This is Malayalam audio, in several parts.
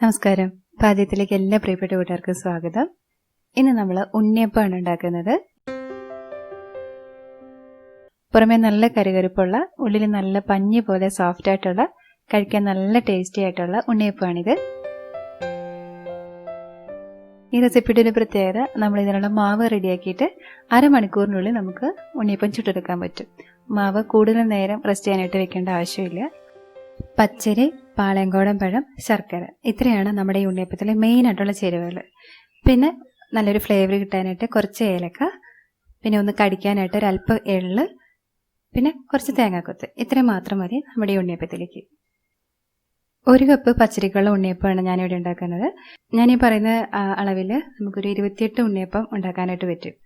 നമസ്കാരം. പാചകത്തിലേക്ക് എല്ലാ പ്രിയപ്പെട്ട കൂട്ടുകാർക്കും സ്വാഗതം. ഇന്ന് നമ്മൾ ഉണ്ണിയപ്പമാണ് ഉണ്ടാക്കുന്നത്. പുറമേ നല്ല കരുകരുപ്പുള്ള, ഉള്ളിൽ നല്ല പഞ്ഞി പോലെ സോഫ്റ്റ് ആയിട്ടുള്ള, കഴിക്കാൻ നല്ല ടേസ്റ്റി ആയിട്ടുള്ള ഉണ്ണിയപ്പമാണിത്. ഈ റെസിപ്പിയുടെ ഒരു പ്രത്യേകത, നമ്മൾ ഇതിനുള്ള മാവ് റെഡിയാക്കിയിട്ട് അരമണിക്കൂറിനുള്ളിൽ നമുക്ക് ഉണ്ണിയപ്പം ചുട്ടെടുക്കാൻ പറ്റും. മാവ് കൂടുതൽ നേരം റെസ്റ്റ് ചെയ്യാനായിട്ട് വെക്കേണ്ട ആവശ്യമില്ല. പച്ചരി, പാളയംകോടൻ പഴം, ശർക്കര, ഇത്രയാണ് നമ്മുടെ ഈ ഉണ്ണിയപ്പത്തിലെ മെയിൻ ആയിട്ടുള്ള ചേരുവകൾ. പിന്നെ നല്ലൊരു ഫ്ലേവർ കിട്ടാനായിട്ട് കുറച്ച് ഏലക്ക, പിന്നെ ഒന്ന് കടിക്കാനായിട്ട് ഒരല്പം എള്ള്, പിന്നെ കുറച്ച് തേങ്ങാക്കൊത്ത്. ഇത്രയും മാത്രം മതി നമ്മുടെ ഈ ഉണ്ണിയപ്പത്തിലേക്ക്. 1 കപ്പ് പച്ചരിക്കുള്ള ഉണ്ണിയപ്പമാണ് ഞാനിവിടെ ഉണ്ടാക്കുന്നത്. ഞാനീ പറയുന്ന അളവിൽ നമുക്കൊരു 28 ഉണ്ണിയപ്പം ഉണ്ടാക്കാനായിട്ട് പറ്റും.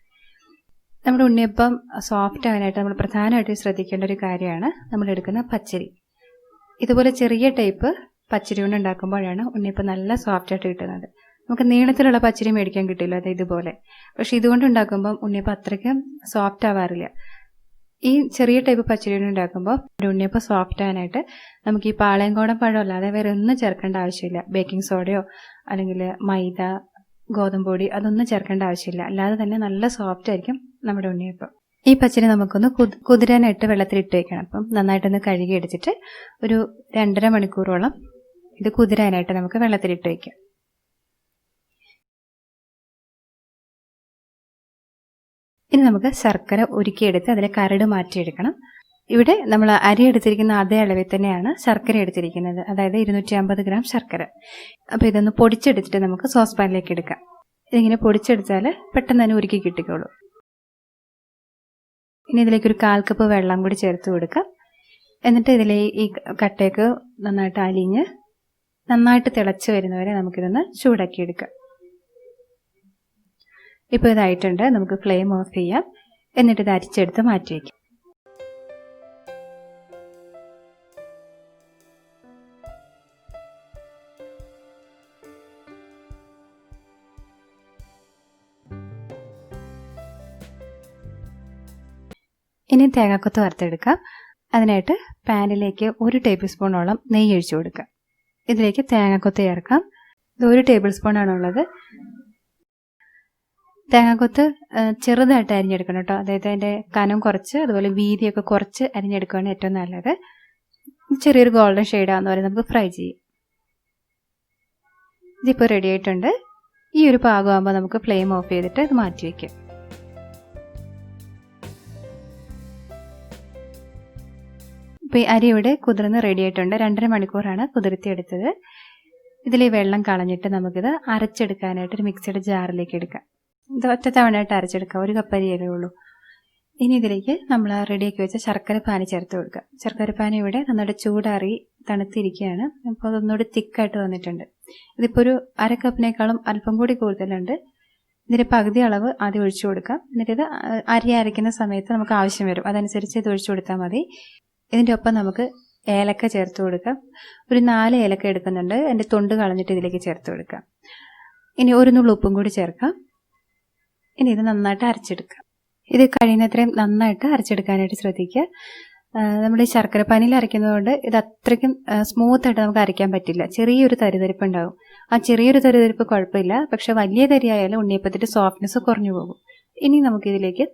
നമ്മുടെ ഉണ്ണിയപ്പം സോഫ്റ്റ് ആകാനായിട്ട് നമ്മൾ പ്രധാനമായിട്ട് ശ്രദ്ധിക്കേണ്ട ഒരു കാര്യമാണ് നമ്മൾ എടുക്കുന്ന പച്ചരി. ഇതുപോലെ ചെറിയ ടൈപ്പ് പച്ചരി കൊണ്ട് ഉണ്ടാക്കുമ്പോഴാണ് ഉണ്ണിയപ്പം നല്ല സോഫ്റ്റ് ആയിട്ട് കിട്ടുന്നത്. നമുക്ക് നീളത്തിലുള്ള പച്ചരി മേടിക്കാൻ കിട്ടില്ല, അത് ഇതുപോലെ. പക്ഷെ ഇതുകൊണ്ട് ഉണ്ടാക്കുമ്പം ഉണ്ണിയപ്പം അത്രയ്ക്കും സോഫ്റ്റ് ആവാറില്ല. ഈ ചെറിയ ടൈപ്പ് പച്ചരി കൊണ്ട് ഉണ്ടാക്കുമ്പോൾ ഉണ്ണിയപ്പം സോഫ്റ്റ് ആകാനായിട്ട് നമുക്ക് ഈ പാളയംകോടൻ പഴം അല്ലാതെ വേറെ ഒന്നും ചേർക്കേണ്ട ആവശ്യമില്ല. ബേക്കിംഗ് സോഡയോ അല്ലെങ്കിൽ മൈദ, ഗോതമ്പൊടി അതൊന്നും ചേർക്കേണ്ട ആവശ്യമില്ല. അല്ലാതെ തന്നെ നല്ല സോഫ്റ്റ് ആയിരിക്കും നമ്മുടെ ഉണ്ണിയപ്പം. ഈ പച്ചരി നമുക്കൊന്ന് കുതിരാനായിട്ട് വെള്ളത്തിലിട്ട് വയ്ക്കണം. അപ്പം നന്നായിട്ടൊന്ന് കഴുകി എടുത്തിട്ട് ഒരു 2.5 മണിക്കൂറോളം ഇത് കുതിരാനായിട്ട് നമുക്ക് വെള്ളത്തിലിട്ട് വയ്ക്കാം. ഇനി നമുക്ക് ശർക്കര ഉരുക്കിയെടുത്ത് അതിലെ കരട് മാറ്റിയെടുക്കണം. ഇവിടെ നമ്മൾ അരി എടുത്തിരിക്കുന്ന അതേ അളവിൽ തന്നെയാണ് ശർക്കര എടുത്തിരിക്കുന്നത്, അതായത് 250 ഗ്രാം ശർക്കര. അപ്പോൾ ഇതൊന്ന് പൊടിച്ചെടുത്തിട്ട് നമുക്ക് സോസ് പാനിലേക്ക് എടുക്കാം. ഇതിങ്ങനെ പൊടിച്ചെടുത്താൽ പെട്ടെന്ന് തന്നെ ഉരുക്കി കിട്ടിക്കോളൂ. ഇനി ഇതിലേക്ക് ഒരു 1/4 കപ്പ് വെള്ളം കൂടി ചേർത്ത് കൊടുക്കാം. എന്നിട്ട് ഇതിലെ ഈ കട്ടയൊക്കെ നന്നായിട്ട് അലിഞ്ഞ് നന്നായിട്ട് തിളച്ച് വരുന്നവരെ നമുക്കിതൊന്ന് ചൂടാക്കി എടുക്കാം. ഇപ്പോൾ ഇതായിട്ടുണ്ട്. നമുക്ക് ഫ്ലെയിം ഓഫ് ചെയ്യാം. എന്നിട്ട് ഇത് അരിച്ചെടുത്ത് മാറ്റി വയ്ക്കാം. ഇനി തേങ്ങാക്കൊത്ത് വറുത്തെടുക്കാം. അതിനായിട്ട് പാനിലേക്ക് 1 ടേബിൾ സ്പൂണോളം നെയ്യ് ഒഴിച്ചു കൊടുക്കാം. ഇതിലേക്ക് തേങ്ങാക്കൊത്ത് ചേർക്കാം. ഇത് 1 ടേബിൾ സ്പൂണാണുള്ളത്. തേങ്ങാക്കൊത്ത് ചെറുതായിട്ട് അരിഞ്ഞെടുക്കണം കേട്ടോ. അതായത് അതിൻ്റെ കനം കുറച്ച്, അതുപോലെ വീതിയൊക്കെ കുറച്ച് അരിഞ്ഞെടുക്കുകയാണ് ഏറ്റവും നല്ലത്. ചെറിയൊരു ഗോൾഡൻ ഷെയ്ഡ് ആവുന്ന വരെ നമുക്ക് ഫ്രൈ ചെയ്യാം. ഇതിപ്പോൾ റെഡി ആയിട്ടുണ്ട്. ഈ ഒരു പാകമാകുമ്പോൾ നമുക്ക് ഫ്ലെയിം ഓഫ് ചെയ്തിട്ട് ഇത് മാറ്റി വയ്ക്കാം. ഇപ്പോൾ ഈ അരി ഇവിടെ കുതിർന്ന് റെഡി ആയിട്ടുണ്ട്. 2.5 മണിക്കൂറാണ് കുതിർത്തിയെടുത്തത്. ഇതിൽ വെള്ളം കളഞ്ഞിട്ട് നമുക്കിത് അരച്ചെടുക്കാനായിട്ട് ഒരു മിക്സിയുടെ ജാറിലേക്ക് എടുക്കാം. ഇത് ഒറ്റ തവണയായിട്ട് അരച്ചെടുക്കാം. 1 കപ്പ് അരിയല്ലേ ഉള്ളൂ. ഇനി ഇതിലേക്ക് നമ്മൾ റെഡിയാക്കി വെച്ച ശർക്കര പാനി ചേർത്ത് കൊടുക്കുക. ശർക്കര പാനി ഇവിടെ നന്നായിട്ട് ചൂടാറി തണുത്തിരിക്കുകയാണ്. അപ്പോൾ അതൊന്നുകൂടി തിക്കായിട്ട് വന്നിട്ടുണ്ട്. ഇതിപ്പോൾ ഒരു 1/2 കപ്പിനേക്കാളും അല്പം കൂടി കൂടുതലുണ്ട്. ഇതിൻ്റെ പകുതി അളവ് ആദ്യം ഒഴിച്ചു കൊടുക്കാം. എന്നിട്ട് ഇത് അരി അരയ്ക്കുന്ന സമയത്ത് നമുക്ക് ആവശ്യം വരും, അതനുസരിച്ച് ഇത് ഒഴിച്ചു കൊടുത്താൽ മതി. ഇതിൻ്റെ ഒപ്പം നമുക്ക് ഏലക്ക ചേർത്ത് കൊടുക്കാം. ഒരു 4 ഏലക്ക എടുക്കുന്നുണ്ട്. അതിൻ്റെ തൊണ്ട് കളഞ്ഞിട്ട് ഇതിലേക്ക് ചേർത്ത് കൊടുക്കാം. ഇനി 1 നുള്ളു ഉപ്പും കൂടി ചേർക്കാം. ഇനി ഇത് നന്നായിട്ട് അരച്ചെടുക്കാം. ഇത് കഴിയുന്നത്രയും നന്നായിട്ട് അരച്ചെടുക്കാനായിട്ട് ശ്രദ്ധിക്കുക. നമ്മൾ ഈ ശർക്കര പാനിയിൽ അരയ്ക്കുന്നതുകൊണ്ട് ഇത് അത്രയ്ക്കും സ്മൂത്തായിട്ട് നമുക്ക് അരയ്ക്കാൻ പറ്റില്ല. ചെറിയൊരു തരിതരിപ്പ് ഉണ്ടാകും. ആ ചെറിയൊരു തരിതരിപ്പ് കുഴപ്പമില്ല, പക്ഷെ വലിയ തരിയായാലും ഉണ്ണിയപ്പത്തിൻ്റെ സോഫ്റ്റ്നെസ് കുറഞ്ഞു പോകും. ഇനി നമുക്കിതിലേക്ക്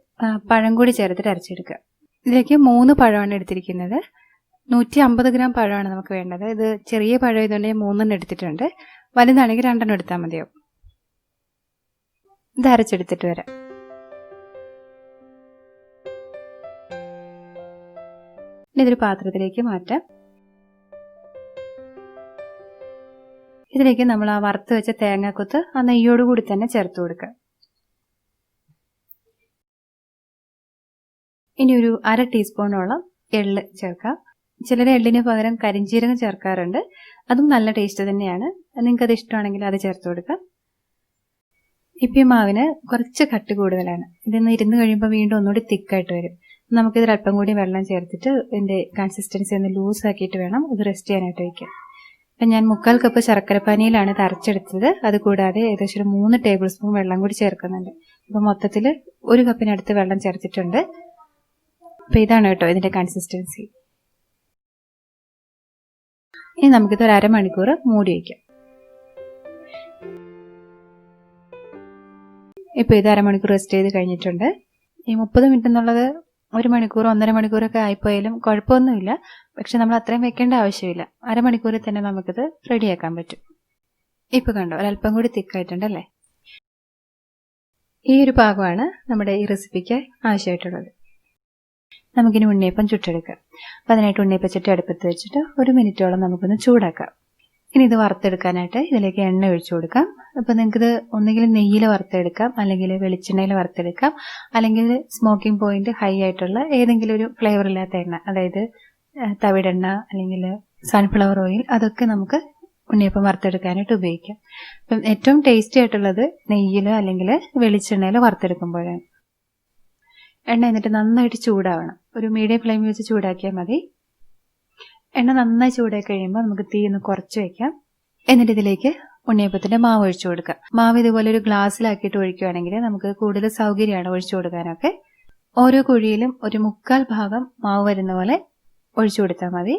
പഴം കൂടി ചേർത്തിട്ട് അരച്ചെടുക്കാം. ഇതിലേക്ക് 3 പഴമാണ് എടുത്തിരിക്കുന്നത്. 150 ഗ്രാം പഴമാണ് നമുക്ക് വേണ്ടത്. ഇത് ചെറിയ പഴം ഇതുകൊണ്ട് 3 എടുത്തിട്ടുണ്ട്. വലുതാണെങ്കിൽ 2 എടുത്താൽ മതിയാവും. ഇത് അരച്ചെടുത്തിട്ട് വരാം. ഇനി ഇതൊരു പാത്രത്തിലേക്ക് മാറ്റാം. ഇതിലേക്ക് നമ്മൾ ആ വറുത്ത് വെച്ച തേങ്ങാക്കൊത്ത് ആ നെയ്യോടുകൂടി തന്നെ ചേർത്ത് കൊടുക്കാം. ഇനി ഒരു 1/2 ടീസ്പൂണോളം എള്ള് ചേർക്കാം. ചിലർ എള്ളിന് പകരം കരിഞ്ജീരകം ചേർക്കാറുണ്ട്. അതും നല്ല ടേസ്റ്റ് തന്നെയാണ്. നിങ്ങൾക്കത് ഇഷ്ടമാണെങ്കിൽ അത് ചേർത്ത് കൊടുക്കാം. ഇപ്പം മാവിന് കുറച്ച് കട്ടി കൂടുതലാണ്. ഇതൊന്ന് ഇരുന്ന് കഴിയുമ്പോൾ വീണ്ടും ഒന്നുകൂടി തിക്കായിട്ട് വരും. നമുക്കിതിൽ അല്പം കൂടി വെള്ളം ചേർത്തിട്ട് ഇതിൻ്റെ കൺസിസ്റ്റൻസി ഒന്ന് ലൂസാക്കിയിട്ട് വേണം ഇത് റെസ്റ്റ് ചെയ്യാനായിട്ട് വയ്ക്കാം. അപ്പം ഞാൻ 1/4 കപ്പ് ശർക്കരപ്പാനിയിലാണ് ഇത് അരച്ചെടുത്തത്. അതുകൂടാതെ ഏകദേശം ഒരു 3 ടേബിൾ സ്പൂൺ വെള്ളം കൂടി ചേർക്കുന്നുണ്ട്. അപ്പം മൊത്തത്തിൽ 1 കപ്പിനടുത്ത് വെള്ളം ചേർത്തിട്ടുണ്ട്. അപ്പോൾ ഇതാണ് കേട്ടോ ഇതിൻ്റെ കൺസിസ്റ്റൻസി. ഇനി നമുക്കിത് ഒരു അരമണിക്കൂർ മൂടി വയ്ക്കാം. ഇപ്പോൾ ഇത് അരമണിക്കൂർ റെസ്റ്റ് ചെയ്ത് കഴിഞ്ഞിട്ടുണ്ട്. ഈ 30 മിനിറ്റ് എന്നുള്ളത് 1 മണിക്കൂർ 1.5 മണിക്കൂറൊക്കെ ആയിപ്പോയാലും കുഴപ്പമൊന്നുമില്ല. പക്ഷെ നമ്മൾ അത്രയും വെക്കേണ്ട ആവശ്യമില്ല. അരമണിക്കൂറിൽ തന്നെ നമുക്കിത് റെഡിയാക്കാൻ പറ്റും. ഇപ്പോൾ കണ്ടോ, ഒരല്പം കൂടി തിക്കായിട്ടുണ്ടല്ലേ. ഈ ഒരു പാകമാണ് നമ്മുടെ ഈ റെസിപ്പിക്ക് ആവശ്യമായിട്ടുള്ളത്. നമുക്കിനി ഉണ്ണിയപ്പം ചുട്ടെടുക്കാം. അപ്പോൾ അതിനായിട്ട് ഉണ്ണിയപ്പച്ചട്ടി അടുപ്പത്ത് വെച്ചിട്ട് 1 മിനിറ്റോളം നമുക്കൊന്ന് ചൂടാക്കാം. ഇനി ഇത് വറുത്തെടുക്കാനായിട്ട് ഇതിലേക്ക് എണ്ണ ഒഴിച്ചു കൊടുക്കാം. അപ്പോൾ നിങ്ങൾക്കിത് ഒന്നുകിൽ നെയ്യിൽ വറുത്തെടുക്കാം, അല്ലെങ്കിൽ വെളിച്ചെണ്ണയിൽ വറുത്തെടുക്കാം, അല്ലെങ്കിൽ സ്മോക്കിംഗ് പോയിന്റ് ഹൈ ആയിട്ടുള്ള ഏതെങ്കിലും ഒരു ഫ്ലേവർ ഇല്ലാത്ത എണ്ണ, അതായത് തവിടെണ്ണ അല്ലെങ്കിൽ സൺഫ്ലവർ ഓയിൽ, അതൊക്കെ നമുക്ക് ഉണ്ണിയപ്പം വറുത്തെടുക്കാനായിട്ട് ഉപയോഗിക്കാം. അപ്പം ഏറ്റവും ടേസ്റ്റി ആയിട്ടുള്ളത് നെയ്യിൽ അല്ലെങ്കിൽ വെളിച്ചെണ്ണയിൽ വറുത്തെടുക്കുമ്പോഴാണ്. എണ്ണ എന്നിട്ട് നന്നായിട്ട് ചൂടാവണം. ഒരു മീഡിയം ഫ്ലെയിമിൽ വെച്ച് ചൂടാക്കിയാൽ മതി. എണ്ണ നന്നായി ചൂടായി കഴിയുമ്പോൾ നമുക്ക് തീ ഒന്ന് കുറച്ച് വയ്ക്കാം. എന്നിട്ട് ഇതിലേക്ക് ഉണ്ണിയപ്പത്തിന്റെ മാവ് ഒഴിച്ചു കൊടുക്കാം. മാവ് ഇതുപോലെ ഒരു ഗ്ലാസ്സിലാക്കിയിട്ട് ഒഴിക്കുകയാണെങ്കിൽ നമുക്ക് കൂടുതൽ സൗകര്യമാണ് ഒഴിച്ചു കൊടുക്കാനൊക്കെ. ഓരോ കുഴിയിലും ഒരു 1/4 ഭാഗം മാവ് വരുന്ന പോലെ ഒഴിച്ചു കൊടുത്താൽ മതി.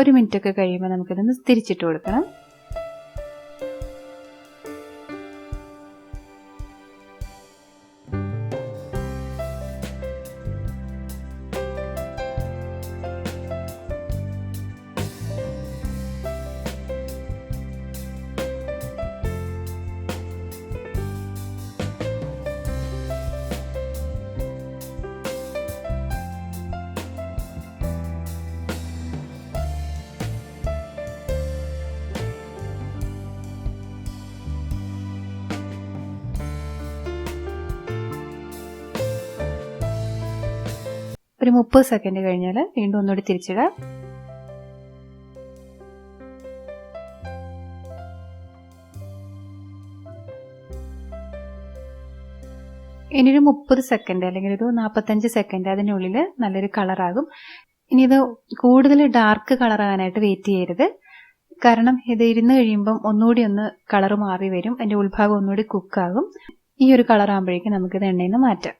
ഒരു മിനിറ്റൊക്കെ കഴിയുമ്പോൾ നമുക്കിതൊന്ന് തിരിച്ചിട്ട് കൊടുക്കണം. ഒരു 30 സെക്കൻഡ് കഴിഞ്ഞാൽ വീണ്ടും ഒന്നുകൂടി തിരിച്ചിടാം. ഇനി ഒരു 30 സെക്കൻഡ് അല്ലെങ്കിൽ ഒരു 45 സെക്കൻഡ് അതിനുള്ളിൽ നല്ലൊരു കളറാകും. ഇനി ഇത് കൂടുതൽ ഡാർക്ക് കളറാകാനായിട്ട് വെയിറ്റ് ചെയ്യരുത്. കാരണം ഇത് ഇരുന്ന് കഴിയുമ്പം ഒന്നുകൂടി ഒന്ന് കളർ മാറി വരും. അതിൻ്റെ ഉൾഭാഗം ഒന്നുകൂടി കുക്കാകും. ഈ ഒരു കളറാകുമ്പോഴേക്കും നമുക്കിത് എണ്ണയിൽ നിന്ന് മാറ്റാം.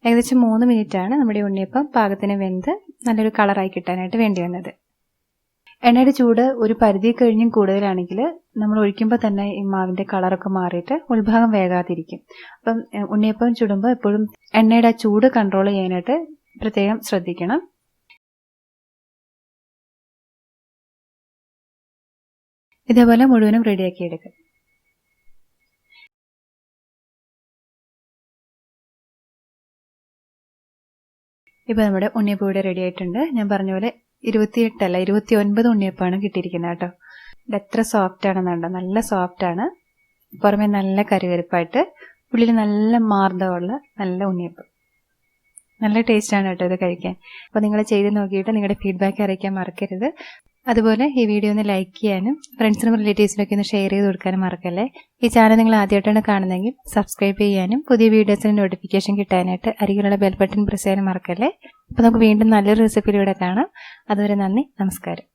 ഏകദേശം 3 മിനിറ്റാണ് നമ്മുടെ ഉണ്ണിയപ്പം പാകത്തിന് വെന്ത് നല്ലൊരു കളറായി കിട്ടാനായിട്ട് വേണ്ടി വന്നത്. എണ്ണയുടെ ചൂട് ഒരു പരിധി കഴിഞ്ഞും കൂടുതലാണെങ്കിൽ നമ്മൾ ഒഴിക്കുമ്പോൾ തന്നെ ഈ മാവിൻ്റെ കളറൊക്കെ മാറിയിട്ട് ഉൾഭാഗം വേകാതിരിക്കും. അപ്പം ഉണ്ണിയപ്പം ചുടുമ്പോൾ എപ്പോഴും എണ്ണയുടെ ചൂട് കൺട്രോൾ ചെയ്യാനായിട്ട് പ്രത്യേകം ശ്രദ്ധിക്കണം. ഇതേപോലെ മുഴുവനും റെഡിയാക്കി എടുക്കുക. ഇപ്പോൾ നമ്മുടെ ഉണ്ണിയപ്പം ഇവിടെ റെഡി ആയിട്ടുണ്ട്. ഞാൻ പറഞ്ഞ പോലെ 28 അല്ല 29 ഉണ്ണിയപ്പമാണ് കിട്ടിയിരിക്കുന്നത് കേട്ടോ. ഇത് എത്ര സോഫ്റ്റ് ആണെന്നുണ്ടോ, നല്ല സോഫ്റ്റ് ആണ്. പുറമെ നല്ല കരുവരുപ്പായിട്ട് ഉള്ളിൽ നല്ല മാർദ്ദമുള്ള നല്ല ഉണ്ണിയപ്പം. നല്ല ടേസ്റ്റാണ് കേട്ടോ ഇത് കഴിക്കാൻ. അപ്പോൾ നിങ്ങൾ ചെയ്ത് നോക്കിയിട്ട് നിങ്ങളുടെ ഫീഡ്ബാക്ക് അറിയിക്കാൻ മറക്കരുത്. അതുപോലെ ഈ വീഡിയോ ഒന്ന് ലൈക്ക് ചെയ്യാനും ഫ്രണ്ട്സിനും റിലേറ്റീവ്സിനൊക്കെ ഒന്ന് ഷെയർ ചെയ്ത് കൊടുക്കാനും മറക്കല്ലേ. ഈ ചാനൽ നിങ്ങൾ ആദ്യമായിട്ടാണ് കാണുന്നതെങ്കിൽ സബ്സ്ക്രൈബ് ചെയ്യാനും പുതിയ വീഡിയോസിന് നോട്ടിഫിക്കേഷൻ കിട്ടാനായിട്ട് അരികിലുള്ള ബെൽ ബട്ടൺ പ്രസ് ചെയ്യാനും മറക്കല്ലേ. അപ്പോൾ നമുക്ക് വീണ്ടും നല്ലൊരു റെസിപ്പിയിലൂടെ കാണാം. അതുവരെ നന്ദി, നമസ്കാരം.